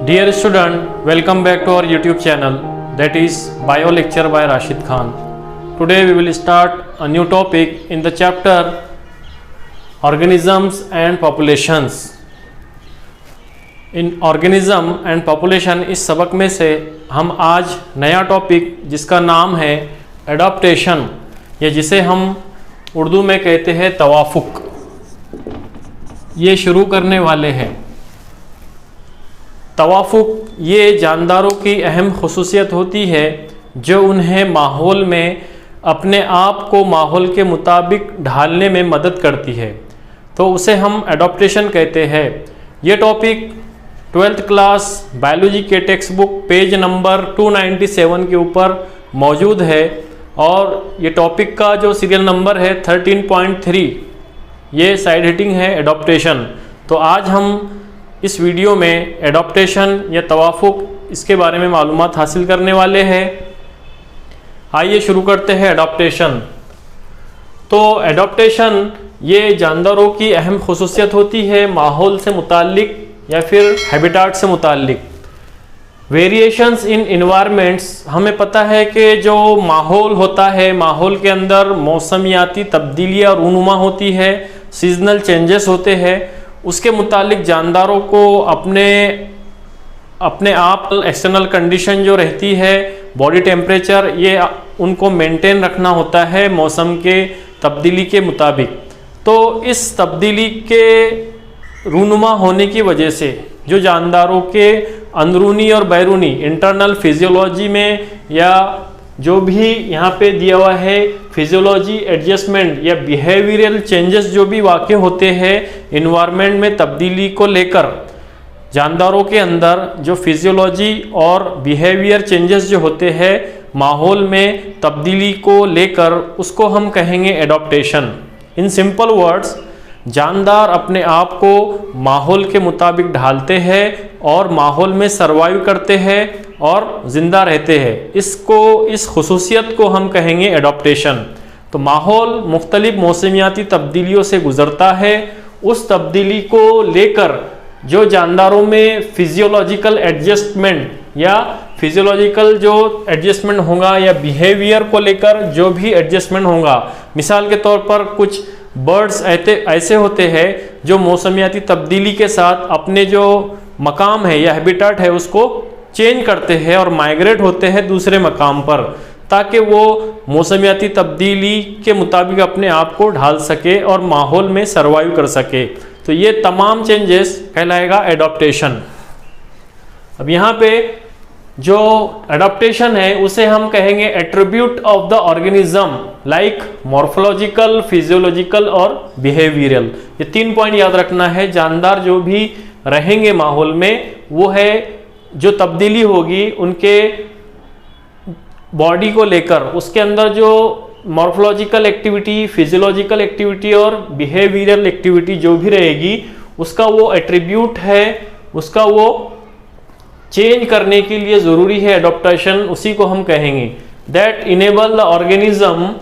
Dear student, welcome back to our YouTube channel, that is Bio Lecture by Rashid Khan. Today we will start a new topic in the chapter Organisms and Populations. In Organism and Population इस सबक में से हम आज नया topic जिसका नाम है एडाप्टेशन या जिसे हम उर्दू में कहते हैं तवाफुक, ये शुरू करने वाले हैं। तवाफुक ये जानदारों की अहम खुसूसियत होती है जो उन्हें माहौल में अपने आप को माहौल के मुताबिक ढालने में मदद करती है, तो उसे हम एडॉप्टेशन कहते हैं। ये टॉपिक 12th क्लास बायोलॉजी के टेक्स्ट बुक पेज नंबर 297 के ऊपर मौजूद है और ये टॉपिक का जो सीरियल नंबर है 13.3, ये साइड हेडिंग है एडॉप्टेशन। तो आज हम इस वीडियो में एडॉप्टेशन या तवाफुक इसके बारे में मालूमात हासिल करने वाले हैं। आइए शुरू करते हैं एडॉप्टेशन। तो एडॉप्टेशन ये जानदारों की अहम खुसूसियत होती है माहौल से मुताल्लिक या फिर हैबिटाट से मुताल्लिक। वेरिएशंस इन इन्वायरमेंट्स, हमें पता है कि जो माहौल होता है, माहौल के अंदर मौसमियाती तब्दीलियाँ रूनुमा होती है, सीजनल चेंजेस होते हैं, उसके मुतालिक जानदारों को अपने आप एक्सटर्नल कंडीशन जो रहती है, बॉडी टेम्परेचर, ये उनको मेंटेन रखना होता है मौसम के तब्दीली के मुताबिक। तो इस तब्दीली के रूनुमा होने की वजह से जो जानदारों के अंदरूनी और बैरूनी इंटरनल फिजियोलॉजी में या जो भी यहाँ पे दिया हुआ है फिजियोलॉजी एडजस्टमेंट या बिहेवियरल चेंजेस जो भी वाक़ होते हैं इन्वायरमेंट में तब्दीली को लेकर, जानदारों के अंदर जो फिजियोलॉजी और बिहेवियर चेंजेस जो होते हैं माहौल में तब्दीली को लेकर, उसको हम कहेंगे एडॉप्टेशन। इन सिंपल वर्ड्स, जानदार अपने आप को माहौल के मुताबिक ढालते हैं और माहौल में सर्वाइव करते हैं और ज़िंदा रहते हैं। इस खुसूसियत को हम कहेंगे एडॉप्टेशन। तो माहौल मुख्तलिफ मौसमियाती तब्दीलियों से गुज़रता है, उस तब्दीली को लेकर जो जानदारों में फिजियोलॉजिकल एडजस्टमेंट या फिजियोलॉजिकल जो एडजस्टमेंट होगा या बिहेवियर को लेकर जो भी एडजस्टमेंट होगा, मिसाल के तौर पर कुछ बर्ड्स ऐसे होते हैं जो मौसमियाती तब्दीली के साथ अपने जो मकाम है या हैबिटाट है उसको चेंज करते हैं और माइग्रेट होते हैं दूसरे मकाम पर, ताकि वो मौसमियाती तब्दीली के मुताबिक अपने आप को ढाल सके और माहौल में सर्वाइव कर सके। तो ये तमाम चेंजेस कहलाएगा एडॉप्टेशन। अब यहाँ पे जो एडॉप्टेशन है उसे हम कहेंगे attribute of the organism, like morphological, physiological और बिहेवियरल। ये 3 पॉइंट याद रखना है। जानदार जो भी रहेंगे माहौल में, वो है जो तब्दीली होगी उनके बॉडी को लेकर, उसके अंदर जो मॉर्फोलॉजिकल एक्टिविटी, फिजियोलॉजिकल एक्टिविटी और बिहेवियरल एक्टिविटी जो भी रहेगी, उसका वो एट्रीब्यूट है, उसका वो चेंज करने के लिए ज़रूरी है एडॉप्टेशन। उसी को हम कहेंगे that enable the organism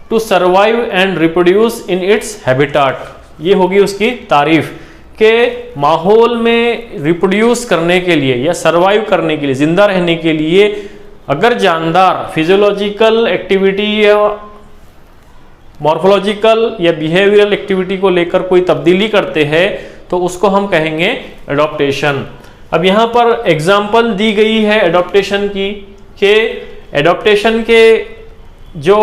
to survive and reproduce in its habitat. ये होगी उसकी तारीफ के माहौल में रिप्रोड्यूस करने के लिए या सर्वाइव करने के लिए, जिंदा रहने के लिए अगर जानदार फिजियोलॉजिकल एक्टिविटी या मॉर्फोलॉजिकल या बिहेवियरल एक्टिविटी को लेकर कोई तब्दीली करते हैं तो उसको हम कहेंगे एडॉप्टेशन। अब यहाँ पर एग्जाम्पल दी गई है एडॉप्टेशन की, कि एडॉप्टेशन के जो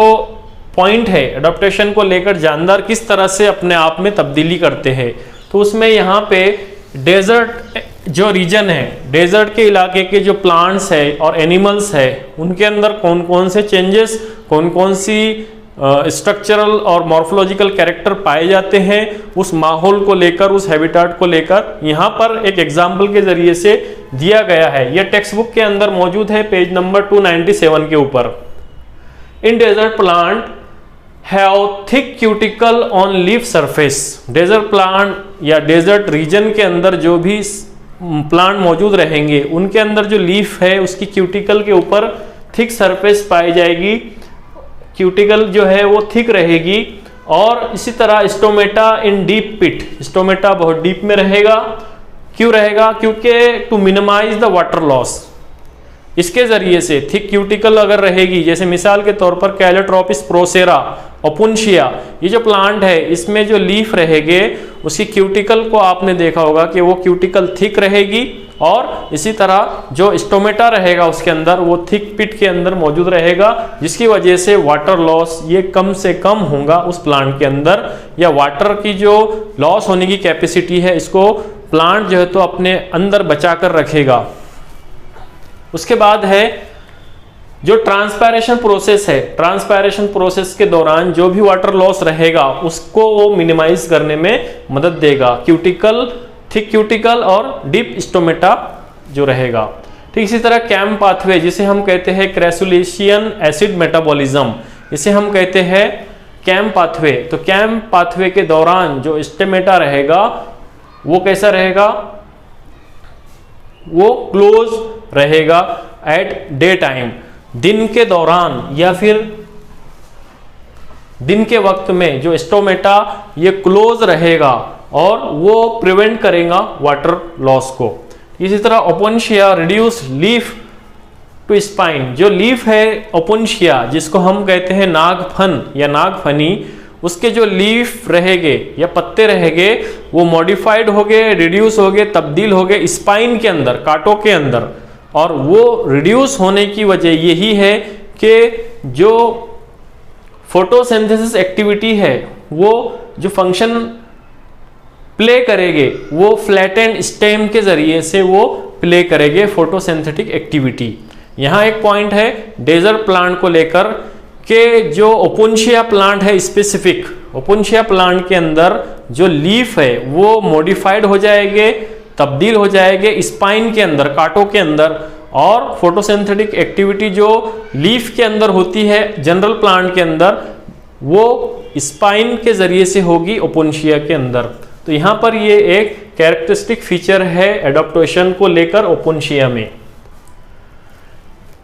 पॉइंट है, एडॉप्टेशन को लेकर जानदार किस तरह से अपने आप में तब्दीली करते हैं। तो उसमें यहाँ पे डेजर्ट जो रीजन है, डेजर्ट के इलाके के जो प्लांट्स है और एनिमल्स है, उनके अंदर कौन कौन से चेंजेस, कौन कौन सी स्ट्रक्चरल और मॉर्फोलॉजिकल कैरेक्टर पाए जाते हैं, उस माहौल को लेकर, उस हैबिटाट को लेकर यहाँ पर एक एग्जाम्पल के जरिए से दिया गया है। यह टेक्स्ट बुक के अंदर मौजूद है पेज नंबर 297 के ऊपर। In desert plant have thick cuticle on leaf surface. Desert plant या डेजर्ट रीजन के अंदर जो भी प्लांट मौजूद रहेंगे, उनके अंदर जो लीफ है उसकी क्यूटिकल के ऊपर थिक सरफेस पाई जाएगी, क्यूटिकल जो है वो थिक रहेगी। और इसी तरह stomata in deep pit, stomata बहुत डीप में रहेगा क्यों रहेगा? क्योंकि to minimize the water loss, इसके जरिए से थिक क्यूटिकल अगर रहेगी, जैसे मिसाल के तौर पर कैलोट्रोपिस प्रोसेरा ओपुन्शिया, ये जो प्लांट है इसमें जो लीफ रहेंगे उसकी क्यूटिकल को आपने देखा होगा कि वो क्यूटिकल थिक रहेगी, और इसी तरह जो स्टोमेटा रहेगा उसके अंदर वो थिक पिट के अंदर मौजूद रहेगा, जिसकी वजह से वाटर लॉस ये कम से कम होगा उस प्लांट के अंदर, या वाटर की जो लॉस होने की कैपेसिटी है इसको प्लांट जो है तो अपने अंदर बचा कर रखेगा। उसके बाद है जो ट्रांसपायरेशन प्रोसेस है, ट्रांसपायरेशन प्रोसेस के दौरान जो भी वाटर लॉस रहेगा उसको वो मिनिमाइज करने में मदद देगा, क्यूटिकल, थिक क्यूटिकल और डीप स्टोमेटा जो रहेगा। ठीक इसी तरह कैम पाथवे, जिसे हम कहते हैं क्रेसुलेशियन एसिड मेटाबॉलिज्म, इसे हम कहते हैं कैम पाथवे। तो कैम पाथवे के दौरान जो स्टोमेटा रहेगा वो कैसा रहेगा? वो क्लोज रहेगा एट डे टाइम, दिन के दौरान या फिर दिन के वक्त में जो स्टोमेटा ये क्लोज रहेगा और वो प्रिवेंट करेगा वाटर लॉस को। इसी तरह ओपुन्शिया रिड्यूस लीफ टू स्पाइन, जो लीफ है ओपुन्शिया जिसको हम कहते हैं नागफन या नागफनी, उसके जो लीफ रहेंगे या पत्ते रहेंगे वो मॉडिफाइड हो गए, रिड्यूस हो गए, तब्दील हो गए स्पाइन के अंदर, कांटों के अंदर, और वो रिड्यूस होने की वजह यही है कि जो फोटोसिंथेसिस एक्टिविटी है वो जो फंक्शन प्ले करेंगे वो फ्लैटेंड स्टेम के जरिए से वो प्ले करेंगे फोटोसिंथेटिक एक्टिविटी। यहाँ एक पॉइंट है डेजर्ट प्लांट को लेकर कि जो ओपुन्शिया प्लांट है स्पेसिफिक, ओपुन्शिया प्लांट के अंदर जो लीफ है वो मॉडिफाइड हो जाएंगे, तब्दील हो जाएंगे स्पाइन के अंदर, कांटों के अंदर, और फोटोसिंथेटिक एक्टिविटी जो लीफ के अंदर होती है जनरल प्लांट के अंदर वो स्पाइन के जरिए से होगी ओपुन्शिया के अंदर। तो यहाँ पर ये एक कैरेक्टरिस्टिक फीचर है एडाप्टेशन को लेकर ओपुन्शिया में।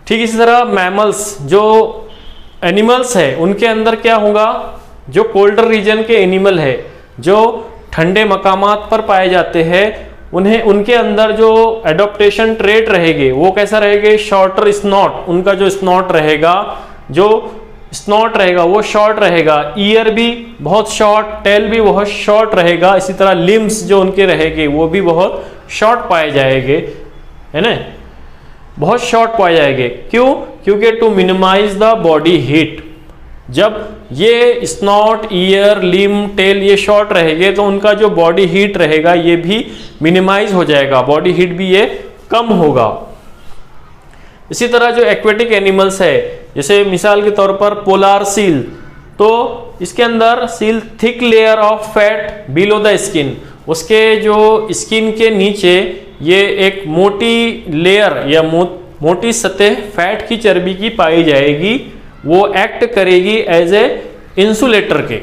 ठीक इसी तरह मैमल्स, जो एनिमल्स है उनके अंदर क्या होगा? जो कोल्डर रीजन के एनिमल है, जो ठंडे मकामात पर पाए जाते हैं, उन्हें उनके अंदर जो एडॉप्टेशन ट्रेट रहेंगे वो कैसा रहेगा? शॉर्टर स्नॉट, उनका जो स्नॉट रहेगा, जो स्नॉट रहेगा वो शॉर्ट रहेगा, ईयर भी बहुत शॉर्ट, टेल भी बहुत शॉर्ट रहेगा, इसी तरह लिम्स जो उनके रहेंगे वो भी बहुत शॉर्ट पाए जाएंगे, है ना, बहुत शॉर्ट पाए जाएंगे। क्यों? क्योंकि to minimize the body heat, जब ये स्नॉट, ईयर, लिम, टेल ये शॉर्ट रहेंगे तो उनका जो बॉडी हीट रहेगा ये भी मिनिमाइज हो जाएगा, बॉडी हीट भी ये कम होगा। इसी तरह जो एक्वेटिक एनिमल्स है, जैसे मिसाल के तौर पर पोलार सील, तो इसके अंदर seal thick layer of fat below the skin, उसके जो स्किन के नीचे ये एक मोटी लेयर या मोटी सतह फैट की चर्बी की पाई जाएगी, वो एक्ट करेगी एज ए इंसुलेटर के,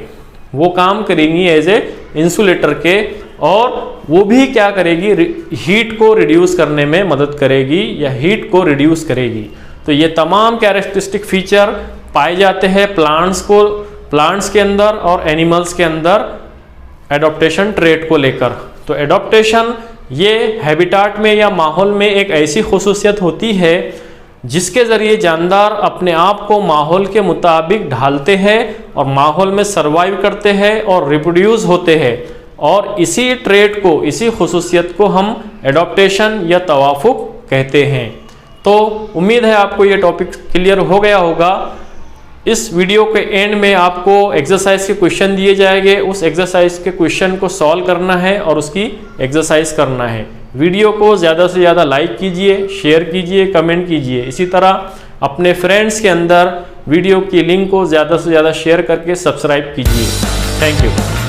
वो काम करेंगी एज ए इंसुलेटर के, और वो भी क्या करेगी? हीट को रिड्यूस करने में मदद करेगी या हीट को रिड्यूस करेगी। तो ये तमाम कैरेक्टरिस्टिक फीचर पाए जाते हैं प्लांट्स के अंदर और एनिमल्स के अंदर एडॉप्टेशन ट्रेट को लेकर। तो एडॉप्टेशन ये हैबिटाट में या माहौल में एक ऐसी खुसूसियत होती है जिसके ज़रिए जानदार अपने आप को माहौल के मुताबिक ढालते हैं और माहौल में सर्वाइव करते हैं और रिप्रोड्यूस होते हैं, और इसी ट्रेट को, इसी खुसूसियत को हम एडॉप्टेशन या तवाफुक कहते हैं। तो उम्मीद है आपको ये टॉपिक क्लियर हो गया होगा। इस वीडियो के एंड में आपको एक्सरसाइज के क्वेश्चन दिए जाएंगे, उस एक्सरसाइज के क्वेश्चन को सॉल्व करना है और उसकी एक्सरसाइज करना है। वीडियो को ज़्यादा से ज़्यादा लाइक कीजिए, शेयर कीजिए, कमेंट कीजिए। इसी तरह अपने फ्रेंड्स के अंदर वीडियो की लिंक को ज़्यादा से ज़्यादा शेयर करके सब्सक्राइब कीजिए। Thank you.